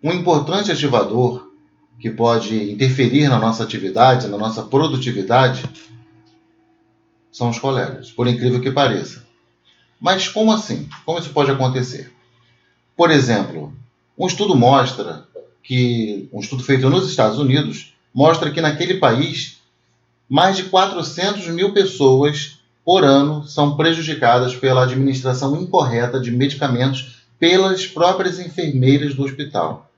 Um importante ativador que pode interferir na nossa atividade, na nossa produtividade, são os colegas, por incrível que pareça. Mas como assim? Como isso pode acontecer? Por exemplo, um estudo feito nos Estados Unidos, mostra que naquele país, mais de 400 mil pessoas por ano são prejudicadas pela administração incorreta de medicamentos pelas próprias enfermeiras do hospital.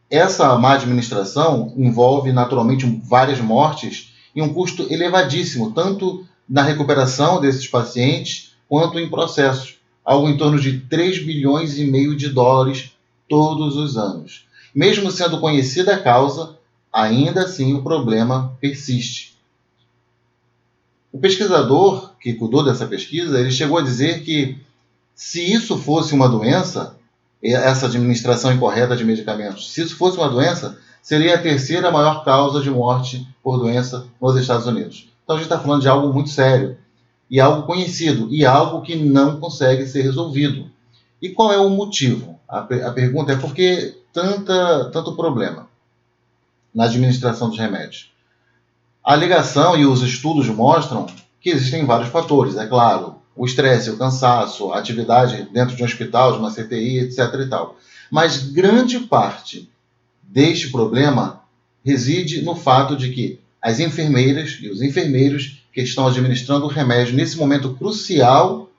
Essa má administração envolve naturalmente várias mortes e um custo elevadíssimo, tanto na recuperação desses pacientes quanto em processos, algo em torno de 3,5 bilhões de dólares todos os anos. Mesmo sendo conhecida a causa, ainda assim o problema persiste. O pesquisador que cuidou dessa pesquisa, ele chegou a dizer que se isso fosse uma doença, essa administração incorreta de medicamentos, se isso fosse uma doença, seria a terceira maior causa de morte por doença nos Estados Unidos. Então a gente está falando de algo muito sério, e algo conhecido, e algo que não consegue ser resolvido. E qual é o motivo? A pergunta é por que tanto problema na administração dos remédios? A alegação e os estudos mostram que existem vários fatores, é claro. O estresse, o cansaço, a atividade dentro de um hospital, de uma CTI, etc. e tal. Mas grande parte deste problema reside no fato de que as enfermeiras e os enfermeiros que estão administrando o remédio nesse momento crucial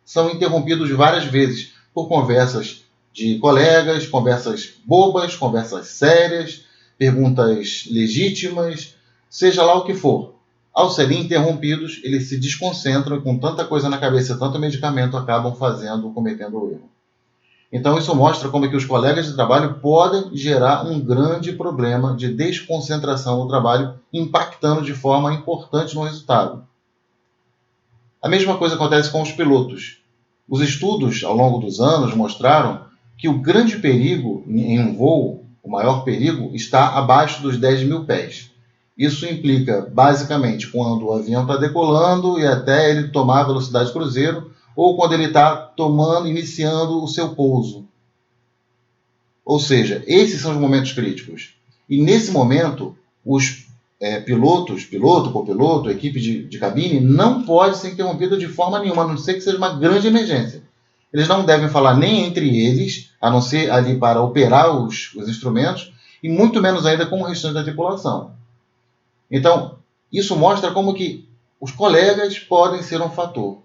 são interrompidos várias vezes por conversas de colegas, conversas bobas, conversas sérias, perguntas legítimas, seja lá o que for. Ao serem interrompidos, eles se desconcentram e com tanta coisa na cabeça, tanto medicamento, acabam cometendo o erro. Então isso mostra como é que os colegas de trabalho podem gerar um grande problema de desconcentração no trabalho, impactando de forma importante no resultado. A mesma coisa acontece com os pilotos. Os estudos ao longo dos anos mostraram que o grande perigo em um voo, o maior perigo, está abaixo dos 10 mil pés. Isso implica, basicamente, quando o avião está decolando e até ele tomar a velocidade cruzeiro, ou quando ele está iniciando o seu pouso. Ou seja, esses são os momentos críticos. E nesse momento, os piloto, copiloto, equipe de cabine, não pode ser interrompida de forma nenhuma, a não ser que seja uma grande emergência. Eles não devem falar nem entre eles, a não ser ali para operar os instrumentos, e muito menos ainda com o restante da tripulação. Então, isso mostra como que os colegas podem ser um fator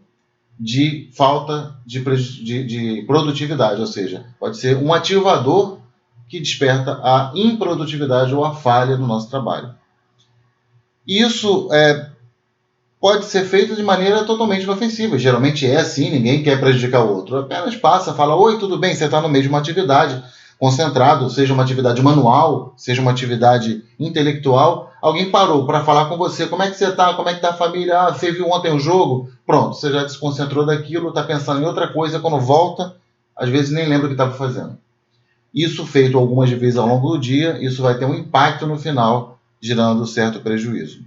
de falta de produtividade, ou seja, pode ser um ativador que desperta a improdutividade ou a falha no nosso trabalho. Isso pode ser feito de maneira totalmente inofensiva. Geralmente é assim, ninguém quer prejudicar o outro. Apenas passa, fala, oi, tudo bem, você está no meio de uma atividade, concentrado, seja uma atividade manual, seja uma atividade intelectual, alguém parou para falar com você, como é que você está, como é que está a família, você viu ontem o jogo? Pronto, você já desconcentrou daquilo, está pensando em outra coisa, quando volta, às vezes nem lembra o que estava fazendo. Isso feito algumas vezes ao longo do dia, isso vai ter um impacto no final, gerando certo prejuízo.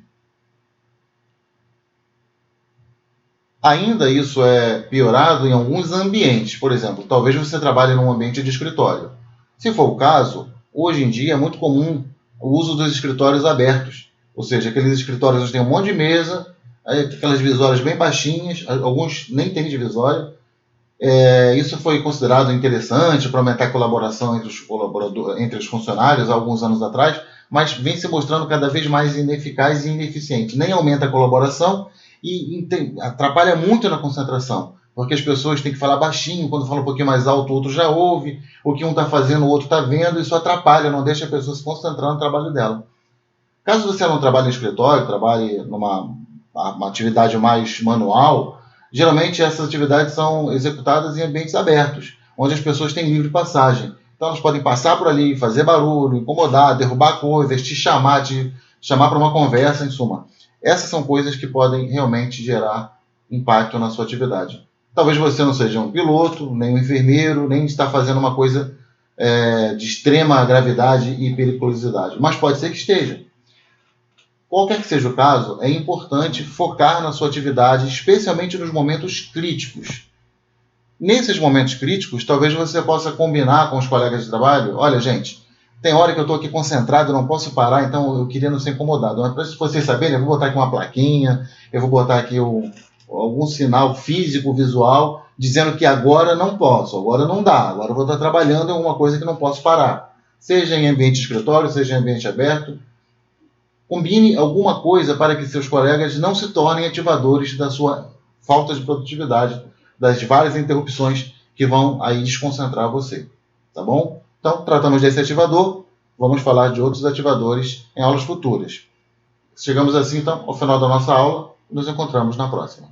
Ainda isso é piorado em alguns ambientes. Por exemplo, talvez você trabalhe num ambiente de escritório. Se for o caso, hoje em dia é muito comum o uso dos escritórios abertos. Ou seja, aqueles escritórios onde tem um monte de mesa, aquelas divisórias bem baixinhas, alguns nem têm divisória. Isso foi considerado interessante para aumentar a colaboração entre os funcionários há alguns anos atrás, mas vem se mostrando cada vez mais ineficaz e ineficiente. Nem aumenta a colaboração e atrapalha muito na concentração, porque as pessoas têm que falar baixinho, quando fala um pouquinho mais alto o outro já ouve, o que um está fazendo o outro está vendo, isso atrapalha, não deixa a pessoa se concentrar no trabalho dela. Caso você não trabalhe em escritório, trabalhe numa atividade mais manual, geralmente essas atividades são executadas em ambientes abertos, onde as pessoas têm livre passagem. Então elas podem passar por ali, fazer barulho, incomodar, derrubar coisas, te chamar para uma conversa, em suma. Essas são coisas que podem realmente gerar impacto na sua atividade. Talvez você não seja um piloto, nem um enfermeiro, nem está fazendo uma coisa de extrema gravidade e periculosidade, mas pode ser que esteja. Qualquer que seja o caso, é importante focar na sua atividade, especialmente nos momentos críticos. Nesses momentos críticos, talvez você possa combinar com os colegas de trabalho: olha, gente, tem hora que eu estou aqui concentrado, eu não posso parar, então eu queria não ser incomodado. Mas para vocês saberem, eu vou botar aqui uma plaquinha, eu vou botar aqui algum sinal físico, visual, dizendo que agora não posso, agora não dá, agora eu vou estar trabalhando em alguma coisa que não posso parar. Seja em ambiente de escritório, seja em ambiente aberto. Combine alguma coisa para que seus colegas não se tornem ativadores da sua falta de produtividade, das várias interrupções que vão aí desconcentrar você. Tá bom? Então, tratamos desse ativador, vamos falar de outros ativadores em aulas futuras. Chegamos assim, então, ao final da nossa aula, nos encontramos na próxima.